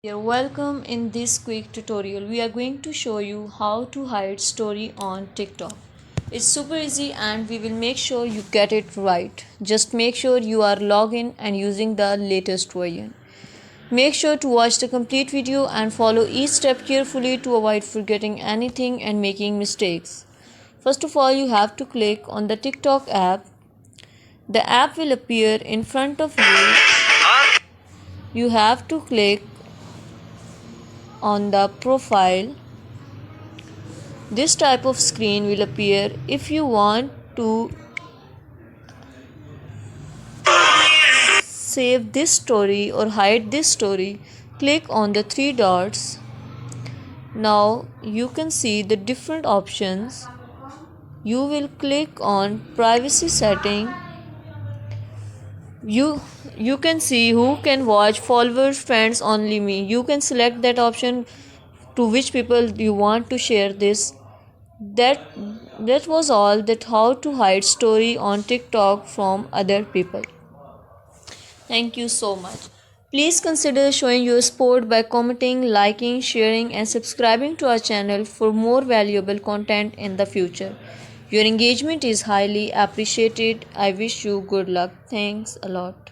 You're welcome. In this quick tutorial we are going to show you how to hide story on TikTok. It's super easy and we will make sure you get it right. Just make sure you are logged in and using the latest version. Make sure to watch the complete video and follow each step carefully to avoid forgetting anything and making mistakes. First of all, you have to click on the TikTok app. The app will appear in front of you. You have to click on the profile. This type of screen will appear. If you want to save this story or hide this story, click on the three dots. Now you can see the different options. You will click on privacy setting. You can see who can watch, followers, friends, only me. You can select that option to which people you want to share this. That was all that how to hide story on TikTok from other people. Thank you so much. Please consider showing your support by commenting, liking, sharing and subscribing to our channel for more valuable content in the future. Your engagement is highly appreciated. I wish you good luck. Thanks a lot.